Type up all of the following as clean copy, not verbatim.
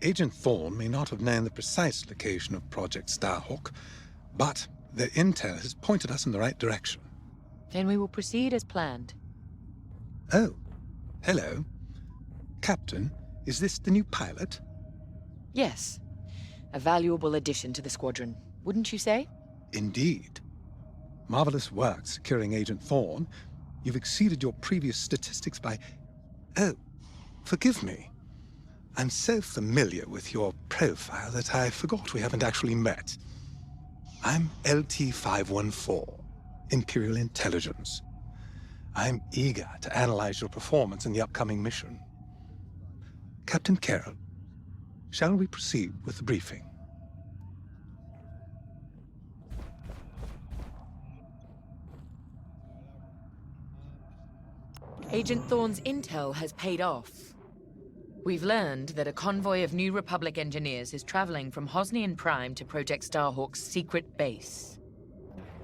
Agent Thorne may not have known the precise location of Project Starhawk, but their intel has pointed us in the right direction. Then we will proceed as planned. Oh, hello. Captain, is this the new pilot? Yes. A valuable addition to the squadron, wouldn't you say? Indeed. Marvelous work securing Agent Thorne. You've exceeded your previous statistics by... Oh, forgive me. I'm so familiar with your profile that I forgot we haven't actually met. I'm LT-514, Imperial Intelligence. I'm eager to analyze your performance in the upcoming mission. Captain Carroll, shall we proceed with the briefing? Agent Thorne's intel has paid off. We've learned that a convoy of New Republic engineers is traveling from Hosnian Prime to Project Starhawk's secret base.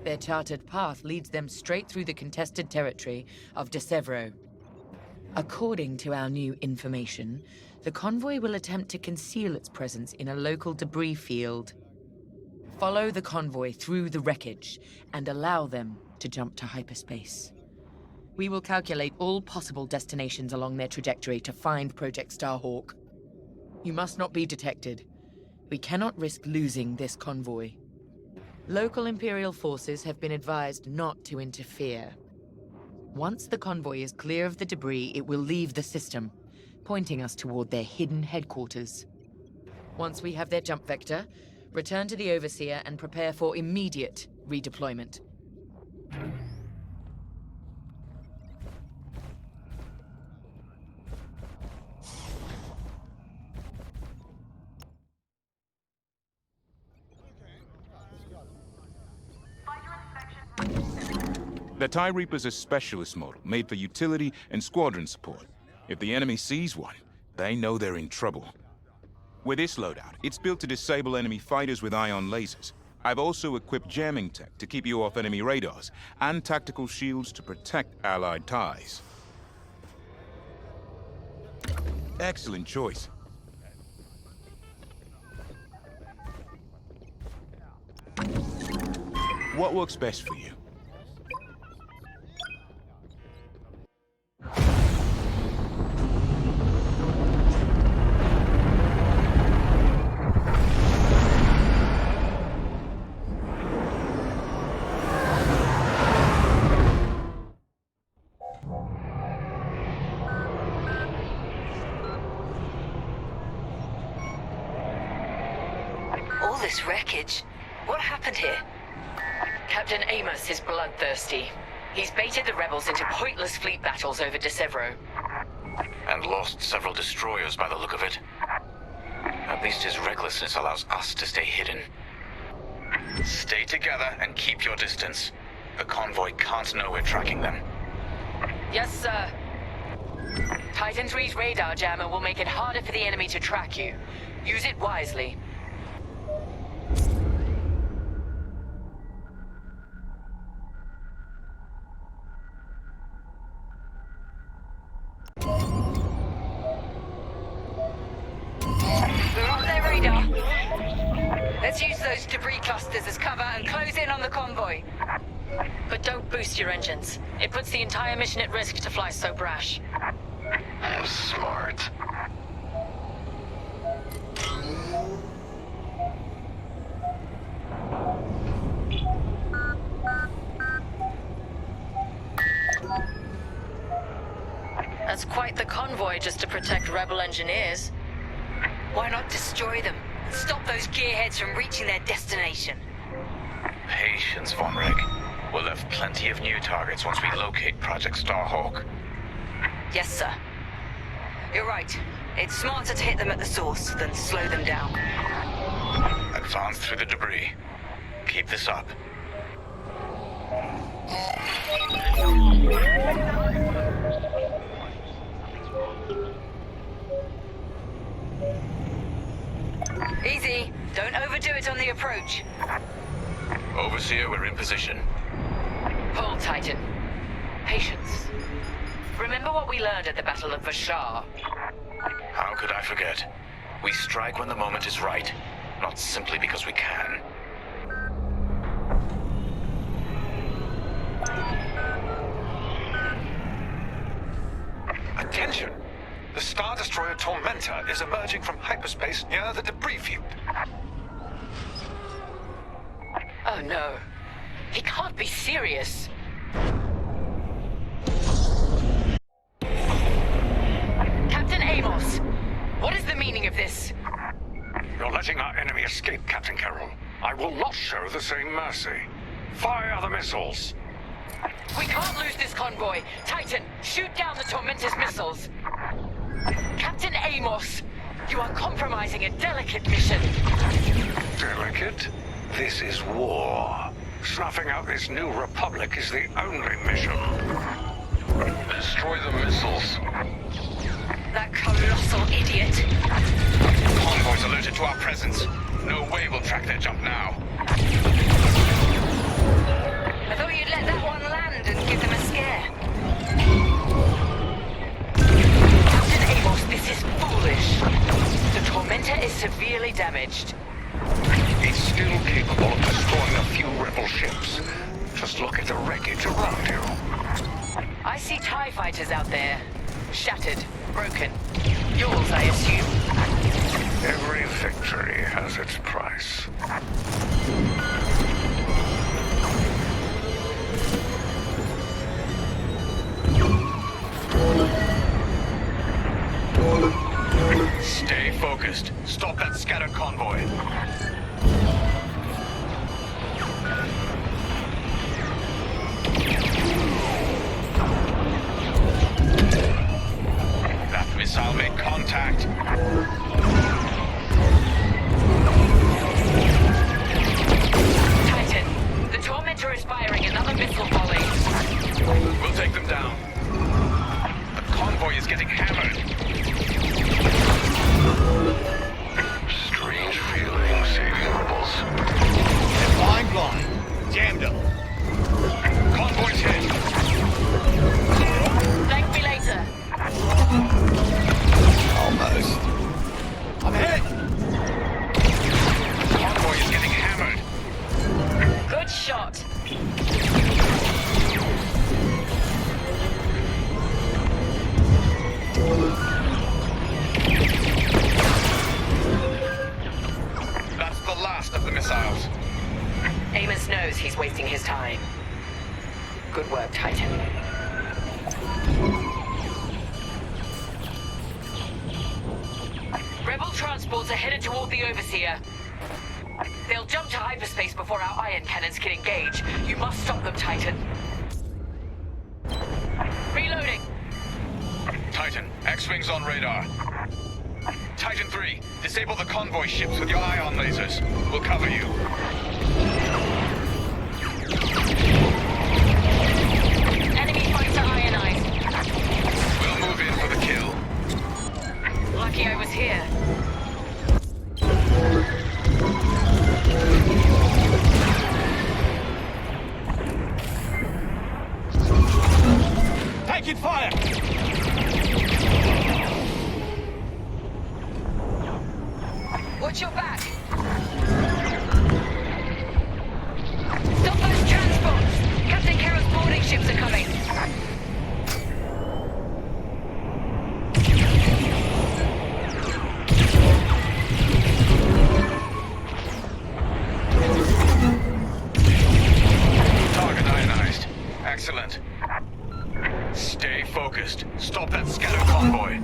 Their charted path leads them straight through the contested territory of Desevro. According to our new information, the convoy will attempt to conceal its presence in a local debris field. Follow the convoy through the wreckage and allow them to jump to hyperspace. We will calculate all possible destinations along their trajectory to find Project Starhawk. You must not be detected. We cannot risk losing this convoy. Local Imperial forces have been advised not to interfere. Once the convoy is clear of the debris, it will leave the system, pointing us toward their hidden headquarters. Once we have their jump vector, return to the Overseer and prepare for immediate redeployment. The TIE Reaper's a specialist model, made for utility and squadron support. If the enemy sees one, they know they're in trouble. With this loadout, it's built to disable enemy fighters with ion lasers. I've also equipped jamming tech to keep you off enemy radars, and tactical shields to protect Allied TIEs. Excellent choice. What works best for you? All this wreckage? What happened here? Captain Amos is bloodthirsty. He's baited the rebels into pointless fleet battles over Desevro. And lost several destroyers by the look of it. At least his recklessness allows us to stay hidden. Stay together and keep your distance. The convoy can't know we're tracking them. Yes, sir. Titan III's radar jammer will make it harder for the enemy to track you. Use it wisely. We're on their radar. Let's use those debris clusters as cover and close in on the convoy. But don't boost your engines. It puts the entire mission at risk to fly so brash. Smart. That's quite the convoy just to protect rebel engineers. Why not destroy them? Stop those gearheads from reaching their destination. Patience, Von Rig. We'll have plenty of new targets once we locate Project Starhawk. Yes, sir. You're right. It's smarter to hit them at the source than slow them down. Advance through the debris. Keep this up. Easy. Don't overdo it on the approach. Overseer, we're in position. Hold, Titan. Patience. Remember what we learned at the Battle of Vashar? How could I forget? We strike when the moment is right, not simply because we can. Attention! The Star Destroyer Tormentor is emerging from hyperspace near the debris field. Oh no. He can't be serious. Captain Amos, what is the meaning of this? You're letting our enemy escape, Captain Carroll. I will not show the same mercy. Fire the missiles! We can't lose this convoy. Titan, shoot down the Tormentor's missiles. Captain Amos, you are compromising a delicate mission. Delicate? This is war. Snuffing out this new republic is the only mission. Destroy the missiles. That colossal idiot. Convoys alerted to our presence. No way we'll track their jump now. I thought you'd let that one land and give them a scare. Captain Amos, this is foolish. The Tormentor is severely damaged. It's still capable of destroying a few rebel ships. Just look at the wreckage around you. I see TIE fighters out there. Shattered, broken. Yours, I assume. Every victory has its price. Stay focused. Stop that scattered convoy. That missile made contact. Titan, the Tormentor is firing another missile volley. We'll take them down. The convoy is getting hammered. Strange feeling saving rebels. They're flying blind. Jammed them. Convoy's hit. Thank me later. Almost. I'm hit! The convoy is getting hammered. Good shot. That's the last of the missiles. Amos knows he's wasting his time. Good work, Titan. Rebel transports are headed toward the Overseer. They'll jump to hyperspace before our ion cannons can engage. You must stop them, Titan. Reloading. Titan, X-Wings on radar. Titan 3, disable the convoy ships with your ion lasers. We'll cover you. Enemy fighter ionized. We'll move in for the kill. Lucky I was here. Taking fire! Watch your back. Stop those transports! Captain Carroll's boarding ships are coming. Target ionized. Excellent. Stay focused. Stop that scattered convoy.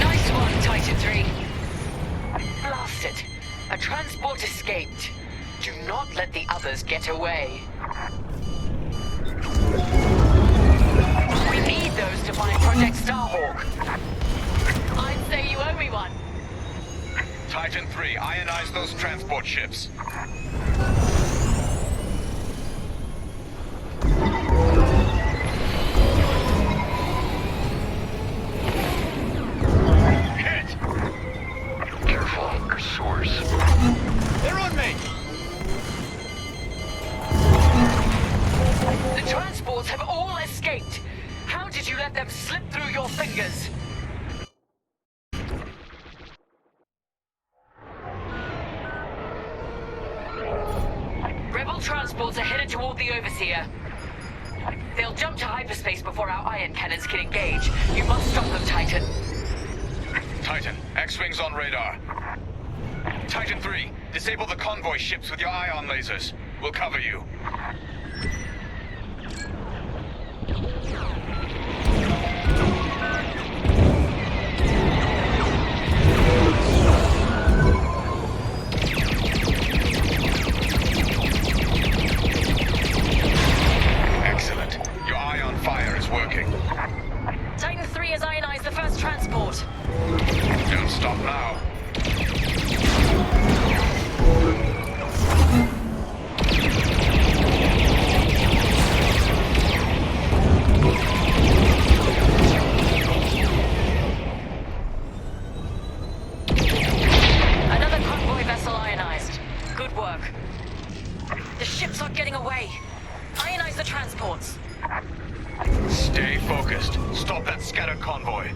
Nice one, Titan 3. Blast it. A transport escaped. Do not let the others get away. We need those to find Project Starhawk. I'd say you owe me one. Titan 3, ionize those transport ships. Hit! Careful, pursuers. They're on me! The transports have all escaped. How did you let them slip through your fingers. Rebel transports are headed toward the Overseer. They'll jump to hyperspace before our ion cannons can engage. You must stop them, Titan. Titan, X-Wings on radar. Titan 3, disable the convoy ships with your ion lasers. We'll cover you. Excellent. Your ion fire is working. Titan 3 has ionized the first transport. Don't stop now. Another convoy vessel ionized. Good work. The ships are getting away. Ionize the transports. Stay focused. Stop that scattered convoy.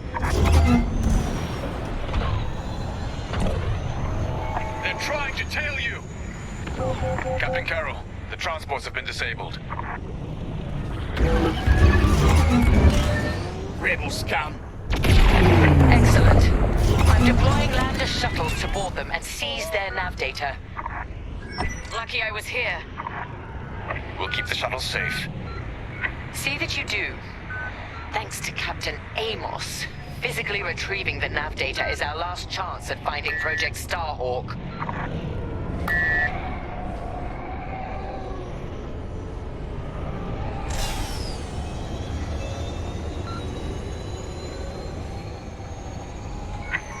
They're trying to tail you! Captain Carroll, the transports have been disabled. Rebel scum. Excellent. I'm deploying lander shuttles to board them and seize their nav data. Lucky I was here. We'll keep the shuttles safe. See that you do. Thanks to Captain Amos, physically retrieving the nav data is our last chance at finding Project Starhawk.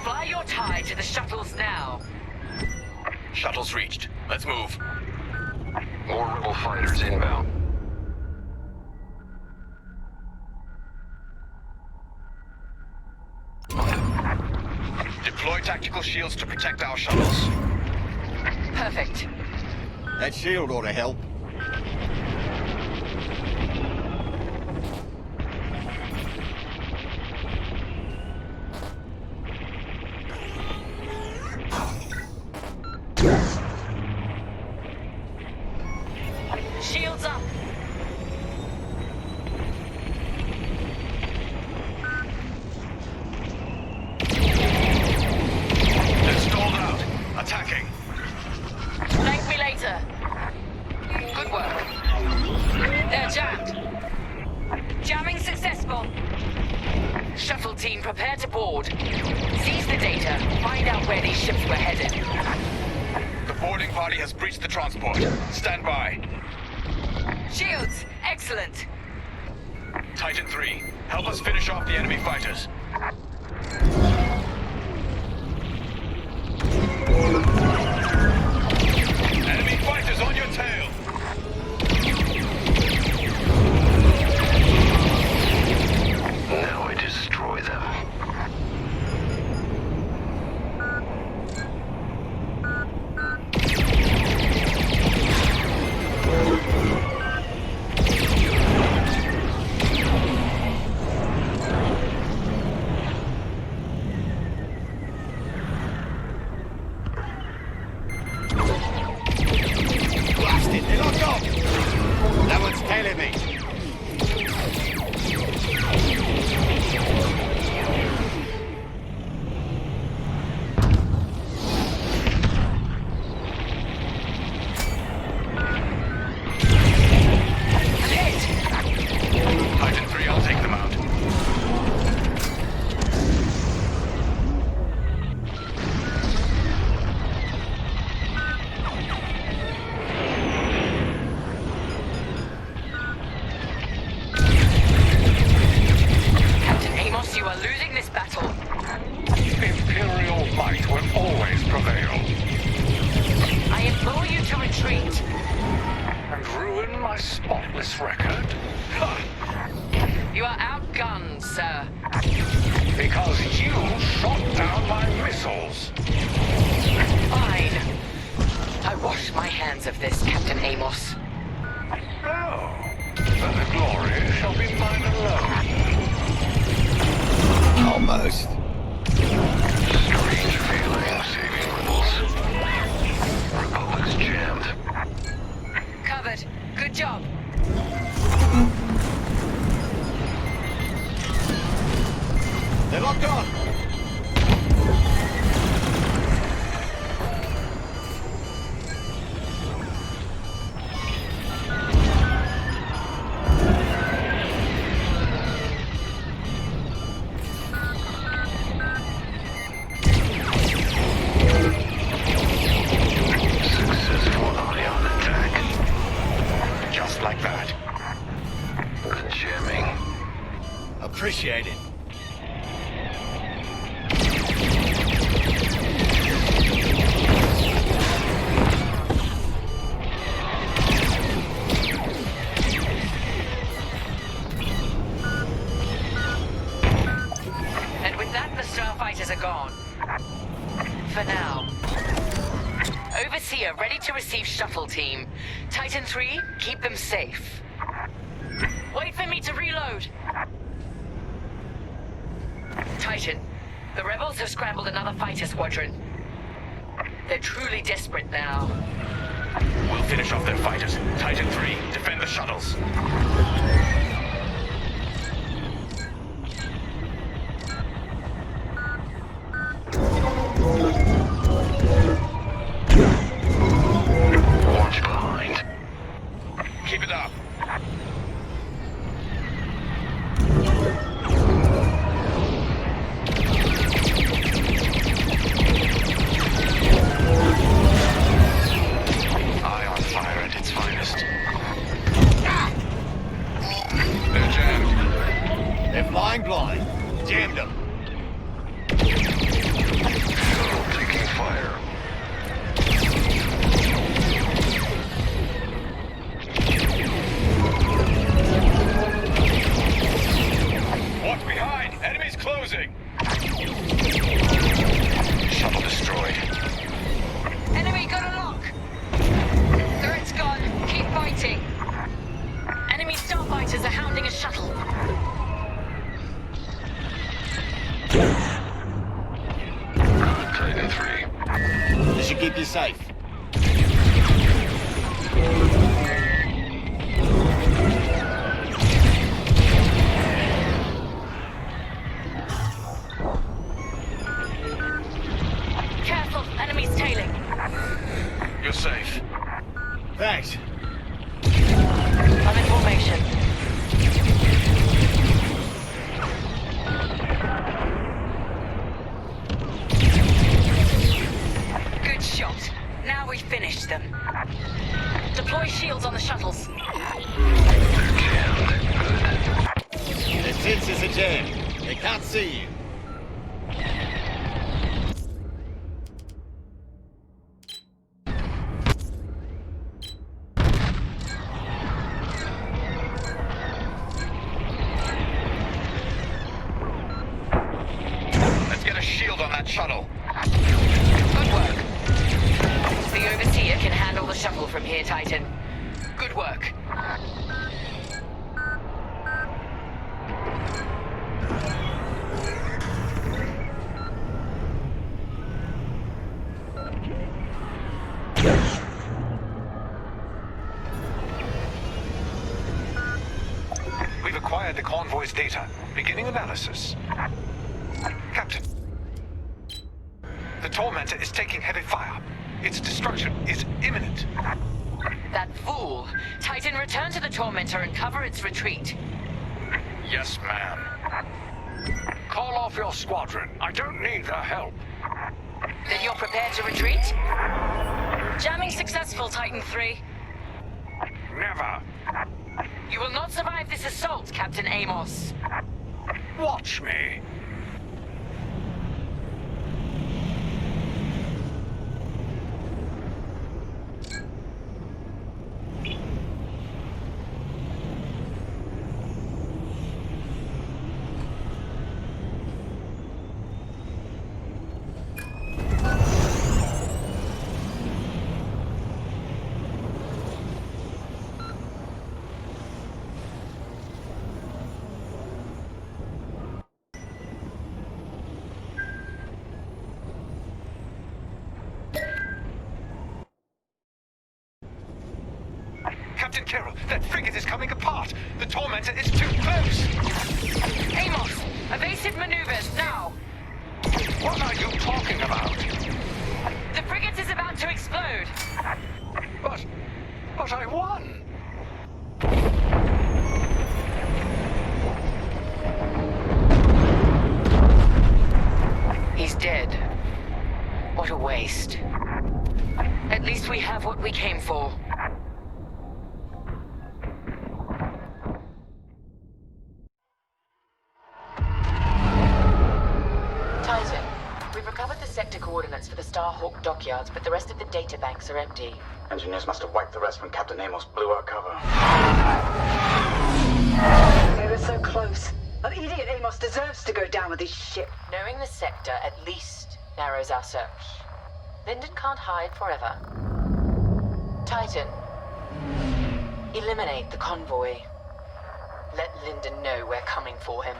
Fly your tie to the shuttles now. Shuttles reached. Let's move. More rebel fighters inbound. Deploy tactical shields to protect our shuttles. Perfect. That shield ought to help. Shields up. They're stalled out. Attacking. Thank me later. Good work. They're jammed. Jamming successful. Shuttle team, prepare to board. Seize the data. Find out where these ships were headed. The boarding party has breached the transport. Stand by. Shields, excellent. Titan 3, help us finish off the enemy fighters. Enemy fighters on your tail! Now I destroy them. Blast it, they're locked off! That one's tailing me. Titan 3, I'll take them out. Captain Amos, you are losing this battle. Imperial might will always prevail. I implore you to retreat. And ruin my spotless record? You are outgunned, sir. Because you shot down my missiles. Fine. I wash my hands of this, Captain Amos. Oh, then the glory shall be mine alone. activated. And with that, the starfighters are gone. For now. Overseer ready to receive shuttle team. Titan 3, keep them safe. Wait for me to reload. Titan, the rebels have scrambled another fighter squadron. They're truly desperate now. We'll finish off their fighters. Titan 3, defend the shuttles. Watch behind. Keep it up. Eye on fire at its finest. They're jammed. They're flying blind. Jammed them. Shuttle taking fire. Watch behind. Enemies closing. Shuttle destroyed. Enemy got a lock. Turret's gone. Keep fighting. Enemy starfighters are hounding a shuttle. Titan 3. This should keep you safe. Careful, enemy's tailing. You're safe. Thanks. I'm in formation. Good shot. Now we've finished them. Deploy shields on the shuttles. They're jammed. Good. The sensors are jammed. They can't see you. Let's get a shield on that shuttle. Good work. The Overseer can handle the shuttle from here, Titan. Good work. We've acquired the convoy's data. Beginning analysis. Captain. The Tormentor is taking heavy fire. Its destruction is imminent. That fool. Titan, return to the Tormentor and cover its retreat. Yes, ma'am. Call off your squadron. I don't need their help. Then you're prepared to retreat? Jamming successful, Titan 3. Never. You will not survive this assault, Captain Amos. Watch me. Captain Carroll, that frigate is coming apart. The Tormentor is too close. Amos, evasive maneuvers, now! What are you talking about? The frigate is about to explode. But I won. He's dead. What a waste. At least we have what we came for. We've recovered the sector coordinates for the Starhawk dockyards, but the rest of the data banks are empty. Engineers must have wiped the rest when Captain Amos blew our cover. They were so close. That idiot Amos deserves to go down with his ship. Knowing the sector at least narrows our search. Lyndon can't hide forever. Titan, eliminate the convoy. Let Lyndon know we're coming for him.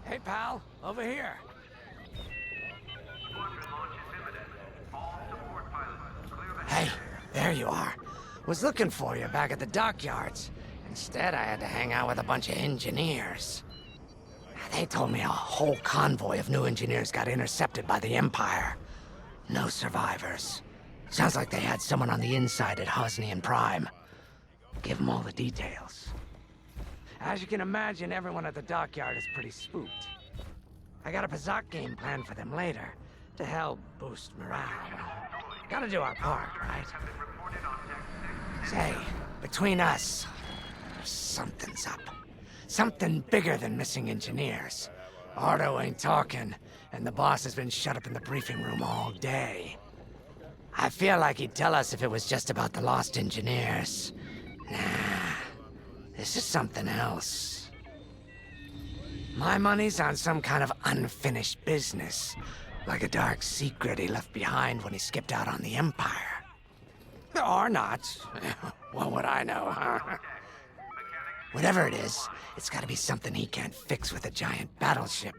Hey, pal, over here. Hey, there you are. Was looking for you back at the dockyards. Instead, I had to hang out with a bunch of engineers. They told me a whole convoy of new engineers got intercepted by the Empire. No survivors. Sounds like they had someone on the inside at Hosnian Prime. Give them all the details. As you can imagine, everyone at the dockyard is pretty spooked. I got a Pazak game planned for them later, to help boost morale. Gotta do our part, right? Say, between us, something's up. Something bigger than missing engineers. Ardo ain't talking, and the boss has been shut up in the briefing room all day. I feel like he'd tell us if it was just about the lost engineers. Nah. This is something else. My money's on some kind of unfinished business. Like a dark secret he left behind when he skipped out on the Empire. Or not. What would I know, huh? Whatever it is, it's gotta be something he can't fix with a giant battleship.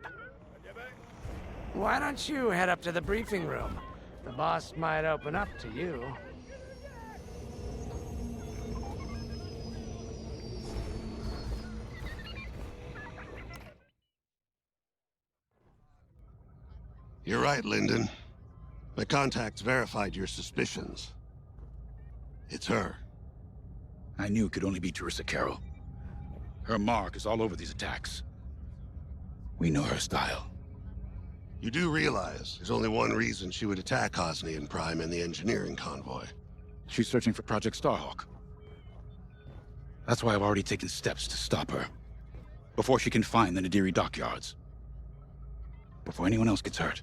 Why don't you head up to the briefing room? The boss might open up to you. You're right, Lyndon. My contacts verified your suspicions. It's her. I knew it could only be Teresa Carroll. Her mark is all over these attacks. We know her style. You do realize there's only one reason she would attack Hosnian Prime and the engineering convoy. She's searching for Project Starhawk. That's why I've already taken steps to stop her. Before she can find the Nadiri dockyards. Before anyone else gets hurt.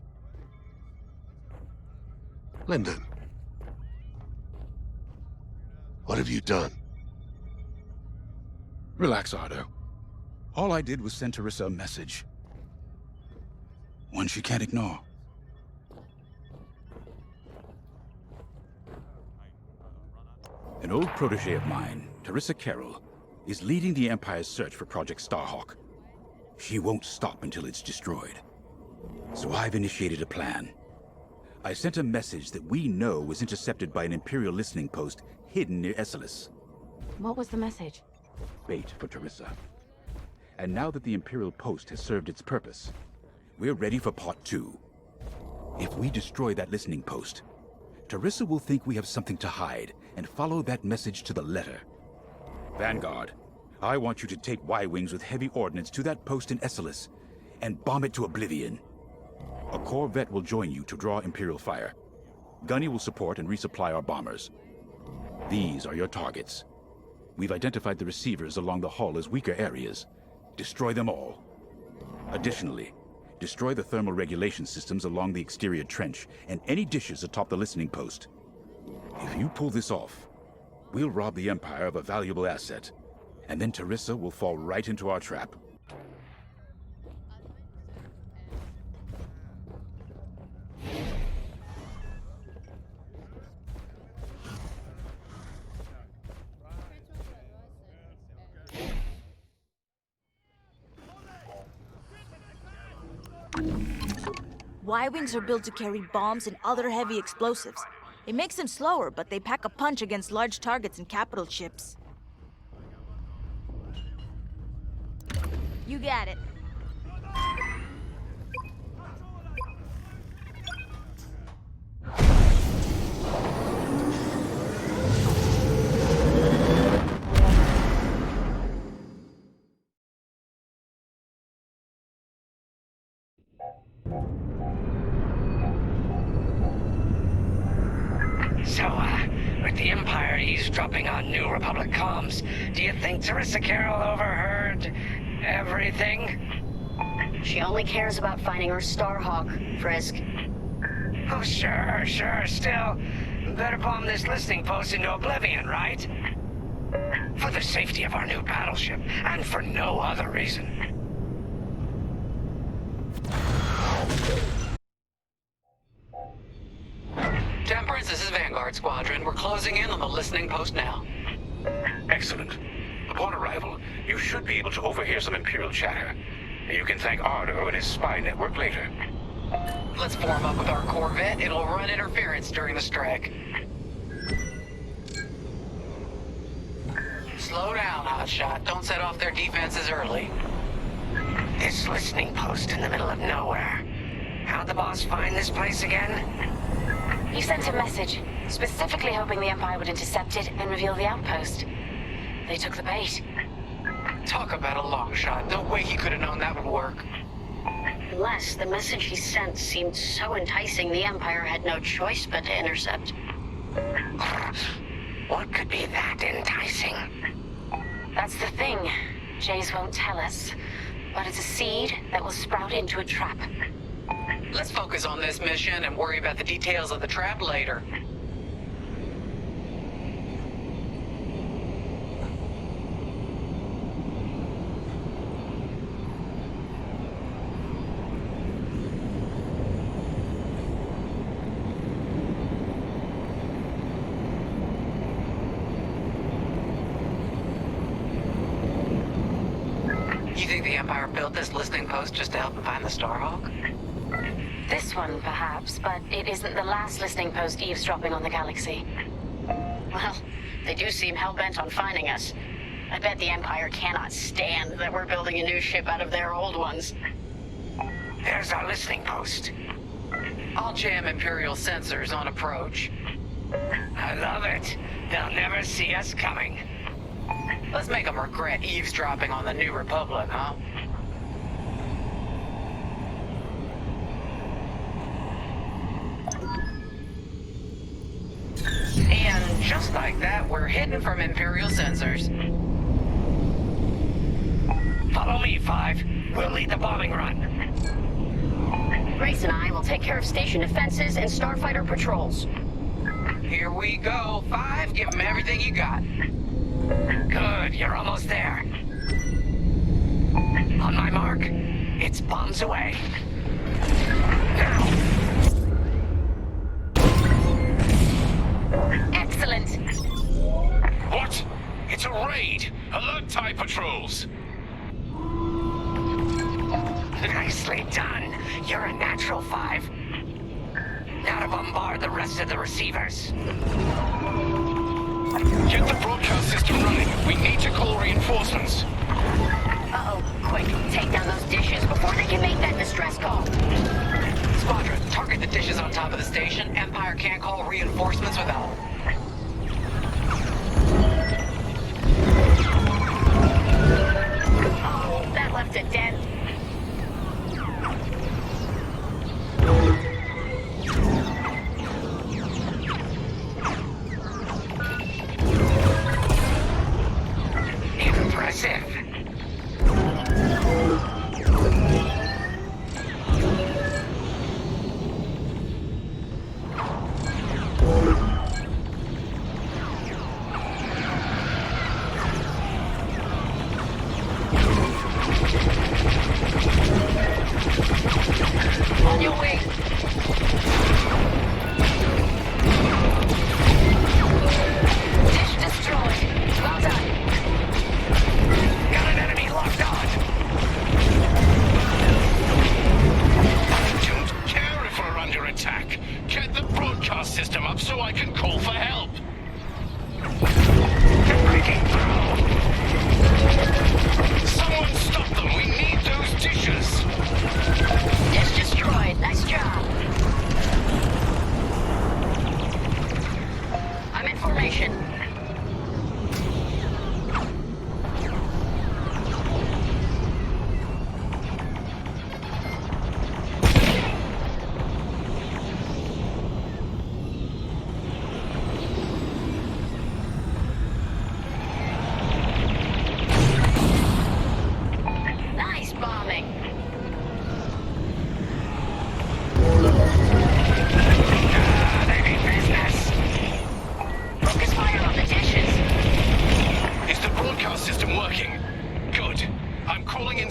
Lyndon. What have you done? Relax, Ardo. All I did was send Teresa a message. One she can't ignore. An old protege of mine, Teresa Carroll, is leading the Empire's search for Project Starhawk. She won't stop until it's destroyed. So I've initiated a plan. I sent a message that we know was intercepted by an Imperial listening post hidden near Esselis. What was the message? Bait for Teresa. And now that the Imperial post has served its purpose, we're ready for part 2. If we destroy that listening post, Teresa will think we have something to hide and follow that message to the letter. Vanguard, I want you to take Y-Wings with heavy ordnance to that post in Esselis and bomb it to oblivion. A corvette will join you to draw Imperial fire. Gunny will support and resupply our bombers. These are your targets. We've identified the receivers along the hull as weaker areas. Destroy them all. Additionally, destroy the thermal regulation systems along the exterior trench and any dishes atop the listening post. If you pull this off, we'll rob the Empire of a valuable asset, and then Teresa will fall right into our trap. Y-wings are built to carry bombs and other heavy explosives. It makes them slower, but they pack a punch against large targets and capital ships. You got it. So, with the Empire eavesdropping on New Republic comms, do you think Teresa Carroll overheard everything? She only cares about finding her Starhawk, Frisk. Oh, sure. Still, better bomb this listening post into oblivion, right? For the safety of our new battleship, and for no other reason. Temperance, this is Vanguard Squadron. We're closing in on the listening post now. Excellent. Upon arrival, you should be able to overhear some Imperial chatter. You can thank Ardo and his spy network later. Let's form up with our Corvette. It'll run interference during the strike. Slow down, Hotshot. Don't set off their defenses early. This listening post in the middle of nowhere. How'd the boss find this place again? He sent a message, specifically hoping the Empire would intercept it and reveal the outpost. They took the bait. Talk about a long shot. No way he could have known that would work. Unless the message he sent seemed so enticing, the Empire had no choice but to intercept. What could be that enticing? That's the thing. Jays won't tell us. But it's a seed that will sprout into a trap. Let's focus on this mission and worry about the details of the trap later. You think the Empire built this listening post just to help them find the Starhawk? This one, perhaps, but it isn't the last listening post eavesdropping on the galaxy. Well, they do seem hell-bent on finding us. I bet the Empire cannot stand that we're building a new ship out of their old ones. There's our listening post. I'll jam Imperial sensors on approach. I love it. They'll never see us coming. Let's make them regret eavesdropping on the New Republic, huh? And just like that, we're hidden from Imperial sensors. Follow me, 5. We'll lead the bombing run. Grace and I will take care of station defenses and starfighter patrols. Here we go. 5, give them everything you got. Good, you're almost there. On my mark, it's bombs away. Now! Excellent! What? It's a raid! Alert TIE patrols! Nicely done. You're a natural, 5. Now to bombard the rest of the receivers. Get the broadcast system running. We need to call reinforcements. Uh-oh. Quick, take down those dishes before they can make that distress call. Squadron, target the dishes on top of the station. Empire can't call reinforcements without them. Oh, that left a dent. Impressive. On your way. Dish destroyed. Well done. Got it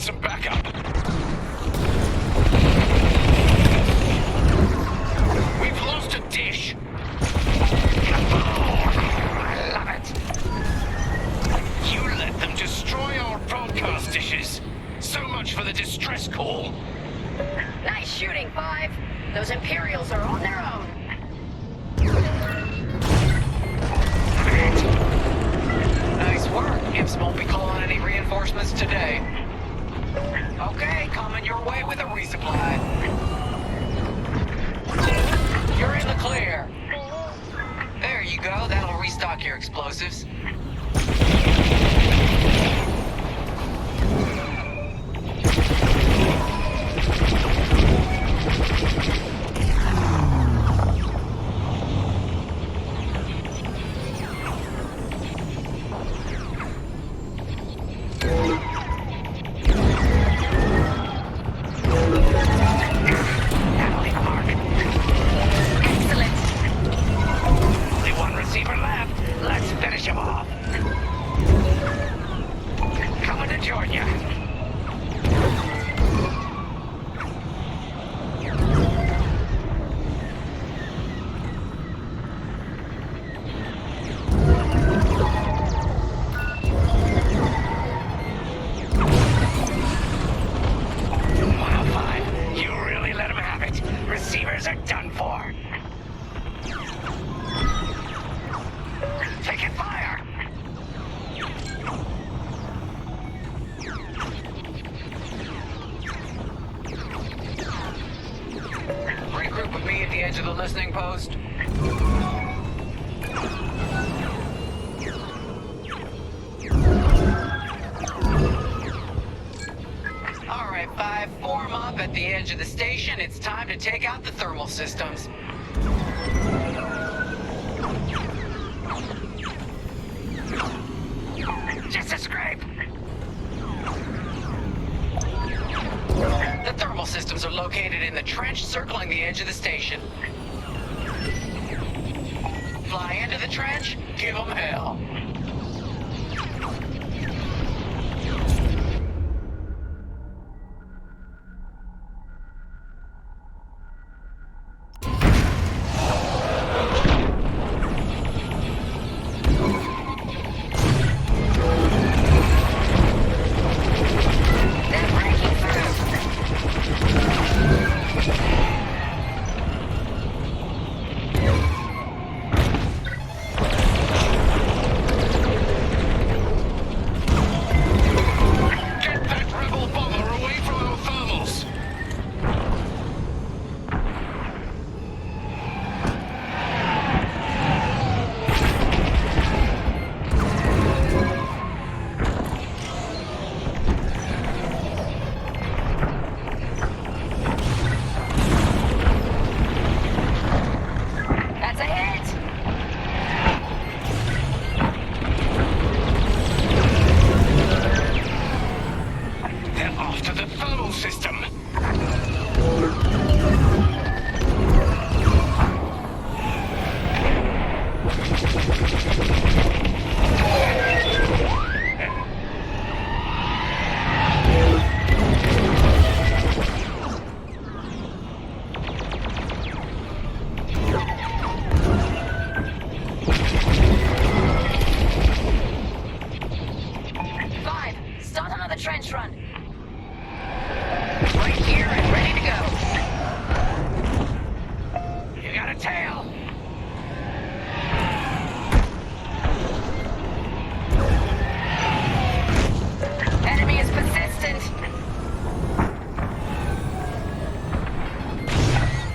some backup. We've lost a dish. I love it. You let them destroy our broadcast dishes. So much for the distress call. Nice shooting, 5. Those Imperials are on their own. Nice work. Imps won't be calling any reinforcements today. Okay, coming your way with a resupply. You're in the clear. There you go. That'll restock your explosives. To the listening post. All right, 5, form up at the edge of the station. It's time to take out the thermal systems. Just a scrape. The thermal systems are located in the trench circling the edge of the station. Fly into the trench, give them hell.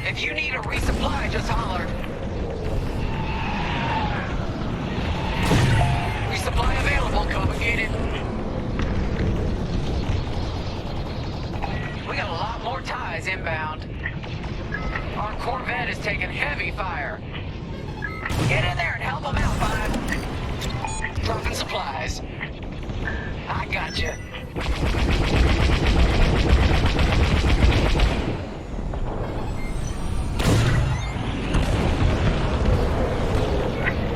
If you need a resupply, just holler. Resupply available, come and get it. We got a lot more ties inbound. Our Corvette is taking heavy fire. Get in there and help them out, Five. Dropping supplies. I got you.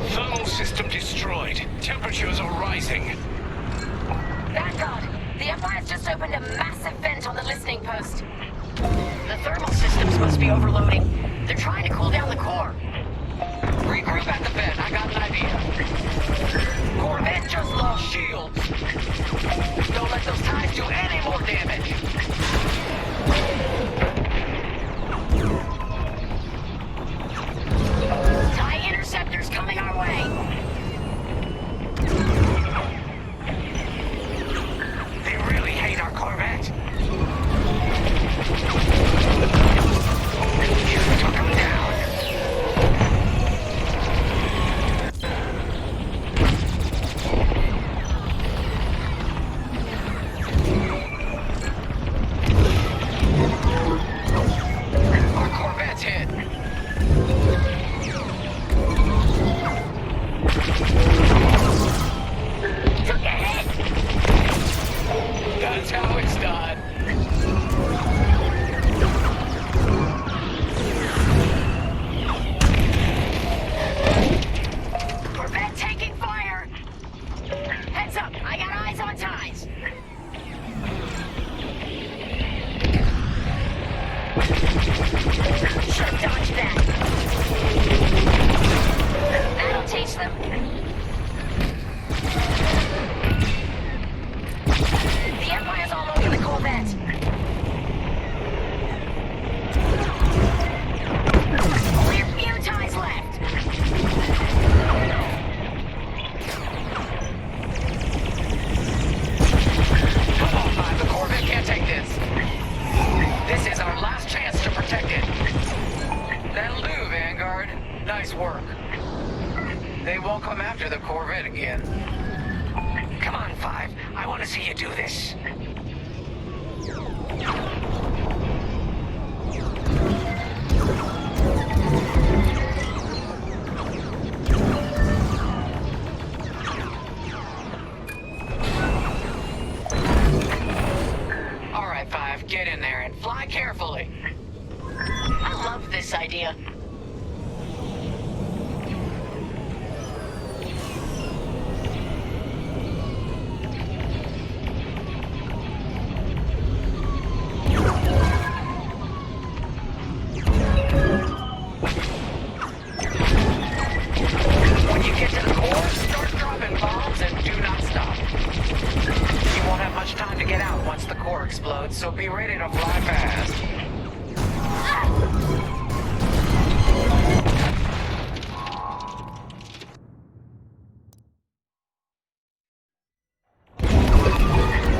Thermal system destroyed. Temperatures are rising. Thank God. The Empire's just opened a massive vent on the listening post. The thermal systems must be overloading. They're trying to cool down the core. Regroup at the vent. I got an idea. Corvette just lost shields. Don't let those ties do any more damage. TIE interceptors coming our way. They really hate our Corvette. You took them down. Our Corvette's hit. Took a hit. That's how it's done. Corvette taking fire. Heads up, I got eyes on ties. Should've dodged that. That'll teach them. The Empire's all over the Corvette. Only a few ties left. Come on, Five. The Corvette can't take this. This is our last chance to protect it. That'll do, Vanguard. Nice work. They won't come after the Corvette again. Come on, Five. I want to see you do this. All right, Five. Get in there and fly carefully. I love this idea. When you get to the core, start dropping bombs and do not stop. You won't have much time to get out once the core explodes, so be ready to fly fast.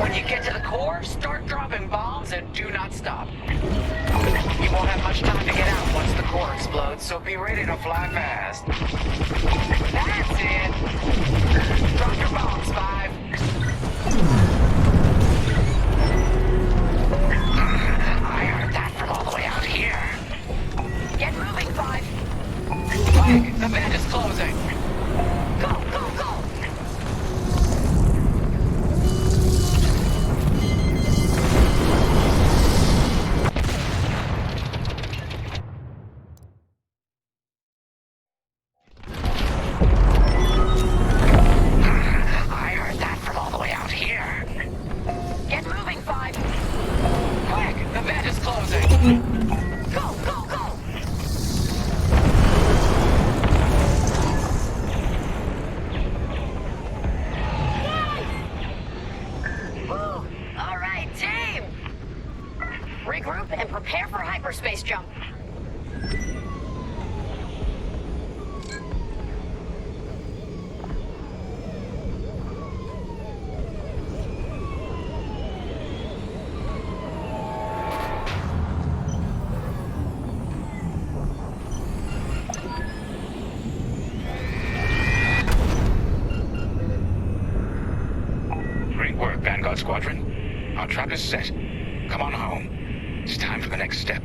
When you get to the core, start dropping bombs and do not stop. You won't have much time to get out once the core explodes, so be ready to fly fast. That's it! Drop your bombs, Five. I heard that from all the way out here. Get moving, Five. Flag, the vent is closing. Go, go, go! I heard that from all the way out here. Get moving, Five. Quick, the vent is closing. Go, go, go! Woo! All right, team! Regroup and prepare for hyperspace jump. Great work, Vanguard Squadron. Our trap is set. Come on home. It's time for the next step.